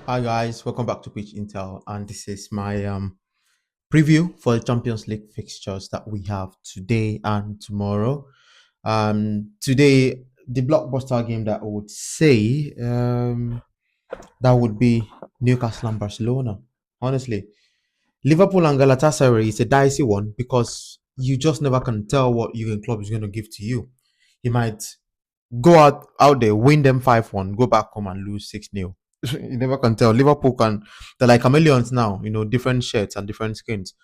Hi guys, welcome back to Pitch Intel, and this is my preview for the Champions League fixtures that we have today and tomorrow. Today, the blockbuster game that I would say that would be Newcastle and Barcelona. Honestly, Liverpool and Galatasaray is a dicey one because you just never can tell what Jurgen Klopp is going to give to you. He might go out there, win them 5-1, go back home and lose 6-0. You never can tell. Liverpool can, they're like chameleons now, different shirts and different skins.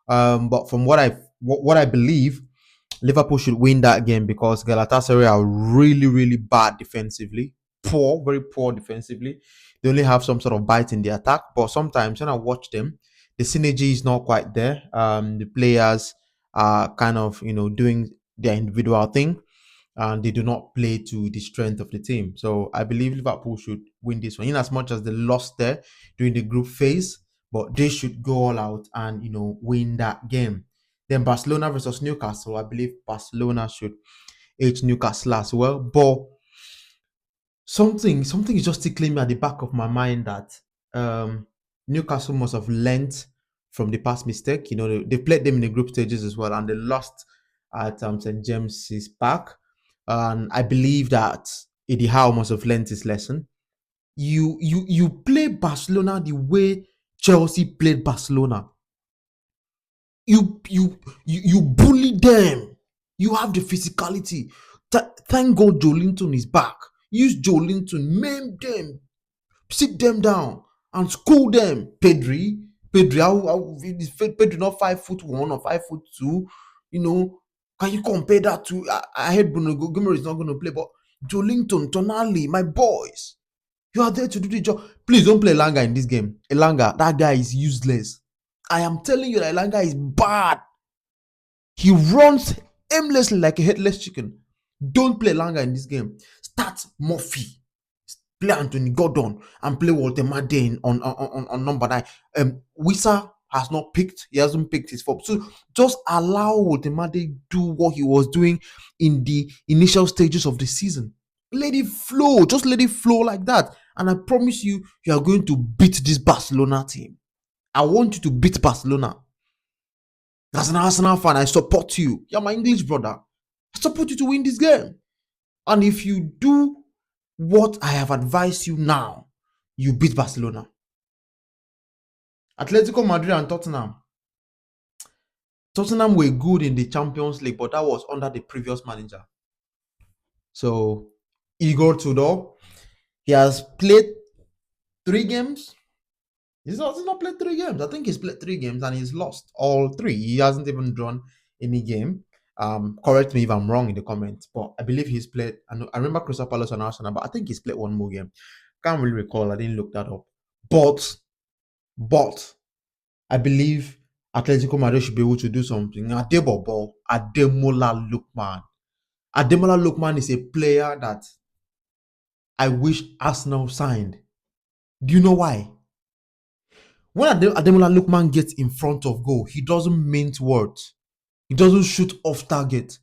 But from what I believe, Liverpool should win that game because Galatasaray are really, really bad defensively. Poor, very poor defensively. They only have some sort of bite in the attack, but sometimes when I watch them, the synergy is not quite there. The players are kind of, doing their individual thing and they do not play to the strength of the team. So I believe Liverpool should win this one, in as much as they lost there during the group phase, but they should go all out and win that game. Then Barcelona versus Newcastle, I believe Barcelona should edge Newcastle as well. But something is just tickling me at the back of my mind that Newcastle must have learnt from the past mistake. They played them in the group stages as well, and they lost at St James's Park. And I believe that Eddie Howe must have learnt his lesson. You play Barcelona the way Chelsea played Barcelona. You bully them. You have the physicality. Thank God Joelinton is back. Use Joelinton, maim them, sit them down, and school them. Pedri, is Pedri not 5'1" or 5'2"? Can you compare that to? I heard Bruno Gomes is not going to play, but Joelinton, Tonali, my boys, you are there to do the job. Please don't play Elanga in this game. Elanga, that guy is useless. I am telling you that Elanga is bad. He runs aimlessly like a headless chicken. Don't play Elanga in this game. Start Murphy. Play Anthony Gordon and play Walter Madden on number 9. Wissa has not picked. He hasn't picked his form. So just allow Walter Madden do what he was doing in the initial stages of the season. Let it flow. Just let it flow like that. And I promise you, you are going to beat this Barcelona team. I want you to beat Barcelona. As an Arsenal fan, I support you. You're my English brother. I support you to win this game. And if you do what I have advised you now, you beat Barcelona. Atletico Madrid and Tottenham. Tottenham were good in the Champions League, but that was under the previous manager. So, Igor Tudor, he has played 3 games. He's not played 3 games. I think he's played 3 games and he's lost all 3. He hasn't even drawn any game. Correct me if I'm wrong in the comments, but I believe he's played. I remember Crystal Palace and Arsenal, but I think he's played 1 more game. Can't really recall. I didn't look that up. But I believe Atletico Madrid should be able to do something. Ademola Lookman. Ademola Lookman is a player that I wish Arsenal signed. Do you know why? When Ademola Lookman gets in front of goal, he doesn't mince words. He doesn't shoot off target.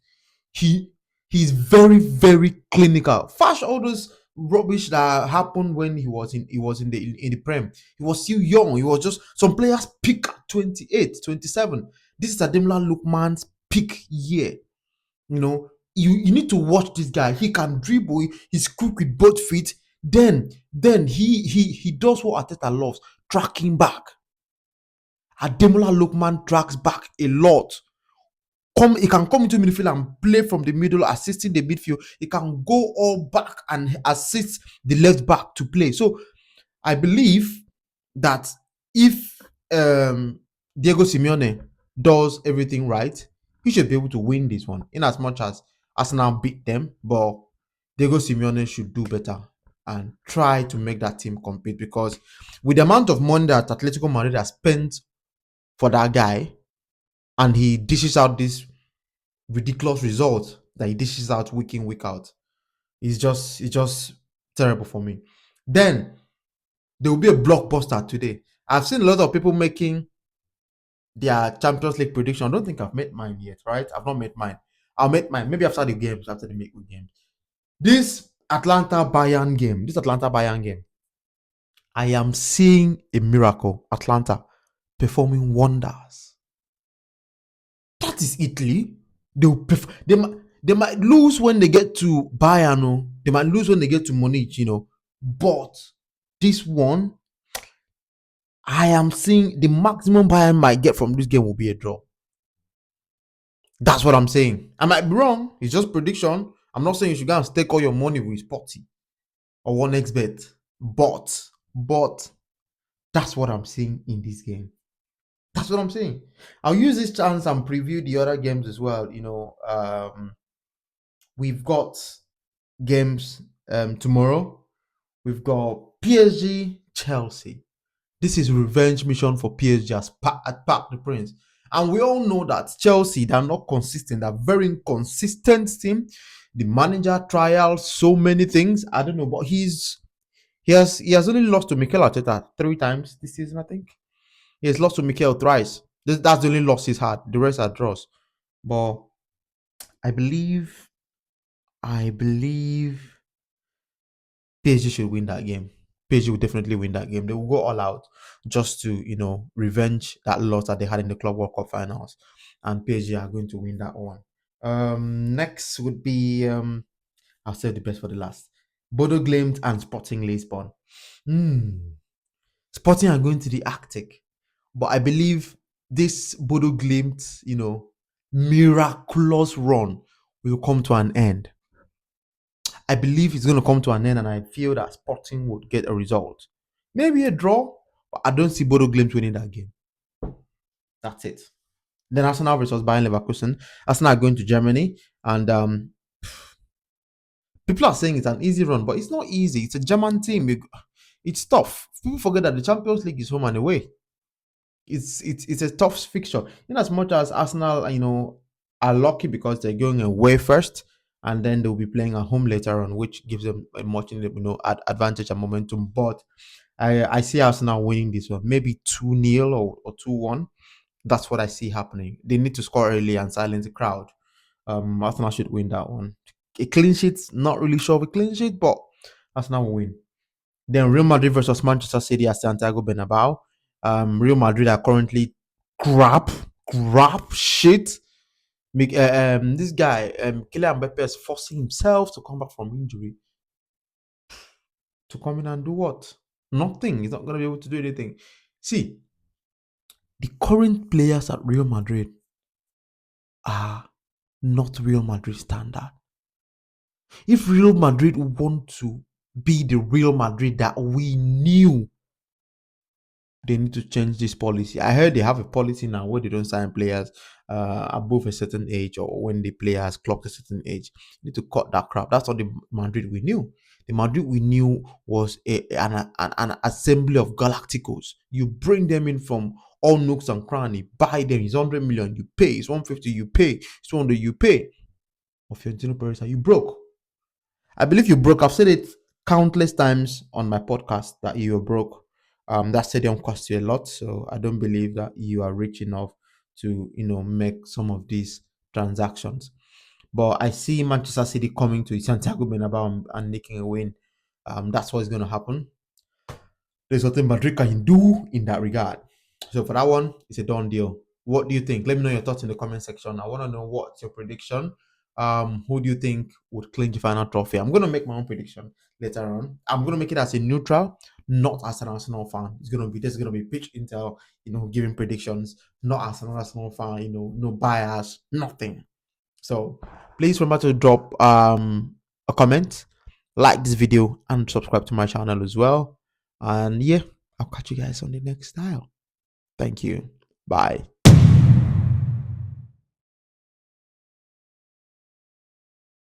He's very, very clinical. Fash all those rubbish that happened when he was in the Prem. He was still young. He was just, some players peak at 28, 27. This is Ademola Lookman's peak year. You need to watch this guy. He can dribble. He's quick with both feet. Then he does what Arteta loves, tracking back. Ademola Lookman tracks back a lot. He can come into midfield and play from the middle, assisting the midfield. He can go all back and assist the left back to play. So I believe that if Diego Simeone does everything right, he should be able to win this one. In as much as Arsenal beat them, but Diego Simeone should do better and try to make that team compete, because with the amount of money that Atletico Madrid has spent for that guy, and he dishes out this ridiculous result that he dishes out week in, week out, it's just terrible for me. Then there will be a blockbuster today. I've seen a lot of people making their Champions League prediction. I don't think I've made mine yet, right? I've not made mine. I'll make mine maybe after the games, after the midweek games. This Atlanta Bayern game, I am seeing a miracle. Atlanta performing wonders. That is Italy. They might lose when they get to Bayern. They might lose when they get to Munich, But this one, I am seeing the maximum Bayern might get from this game will be a draw. That's what I'm saying. I might be wrong. It's just prediction. I'm not saying you should go and stake all your money with Sporty or 1xBet. But that's what I'm seeing in this game. That's what I'm saying. I'll use this chance and preview the other games as well. We've got games tomorrow. We've got PSG Chelsea. This is revenge mission for PSG at Parc des Princes. And we all know that Chelsea, they're not consistent. They're very inconsistent team. The manager trials so many things. I don't know, but he has only lost to Mikel Arteta 3 times this season, I think. He has lost to Mikel thrice. That's the only loss he's had. The rest are draws. But I believe PSG should win that game. PSG will definitely win that game. They will go all out just to, revenge that loss that they had in the Club World Cup finals. And PSG are going to win that one. Next would be I'll save the best for the last. Bodo Glimt and Sporting Lisbon. Sporting are going to the Arctic. But I believe this Bodo Glimt, miraculous run will come to an end. I believe it's going to come to an end, and I feel that Sporting would get a result. Maybe a draw, but I don't see Bodo Glimt winning that game. That's it. Then Arsenal versus Bayern Leverkusen. Arsenal are going to Germany, and people are saying it's an easy run, but it's not easy. It's a German team. It's tough. People forget that the Champions League is home and away. It's a tough fixture. In as much as Arsenal, are lucky because they're going away first, and then they'll be playing at home later on, which gives them a much advantage and momentum. But I see Arsenal winning this one, maybe 2-0 or 2-1. That's what I see happening. They need to score early and silence the crowd. Arsenal should win that one. A clean sheet, not really sure of a clean sheet, but Arsenal will win. Then Real Madrid versus Manchester City at Santiago Bernabeu. Real Madrid are currently crap shit. This guy, Kylian Mbappe, is forcing himself to come back from injury to come in and do what? Nothing. He's not going to be able to do anything. See, the current players at Real Madrid are not Real Madrid standard. If Real Madrid want to be the Real Madrid that we knew, they need to change this policy. I heard they have a policy now where they don't sign players above a certain age, or when the player has clocked a certain age. They need to cut that crap. That's not the Madrid we knew. The Madrid we knew was an assembly of Galacticos. You bring them in from all nooks and cranny, buy them. It's 100 million, you pay. It's 150, you pay. It's 200, you pay. Of Fiorentino Perez, you broke. I believe you broke. I've said it countless times on my podcast that you were broke. That stadium cost you a lot, so I don't believe that you are rich enough to make some of these transactions. But I see Manchester City coming to Santiago Bernabeu and making a win. That's what's going to happen. There's nothing Madrid can do in that regard. So for that one, it's a done deal. What do you think? Let me know your thoughts in the comment section. I want to know what's your prediction. Who do you think would clinch the final trophy? I'm going to make my own prediction later on. I'm going to make it as a neutral, not as an Arsenal fan. There's going to be pitch intel, giving predictions, not as an Arsenal fan, no bias, nothing. So please remember to drop a comment, like this video, and subscribe to my channel as well. And yeah, I'll catch you guys on the next style. Thank you. Bye.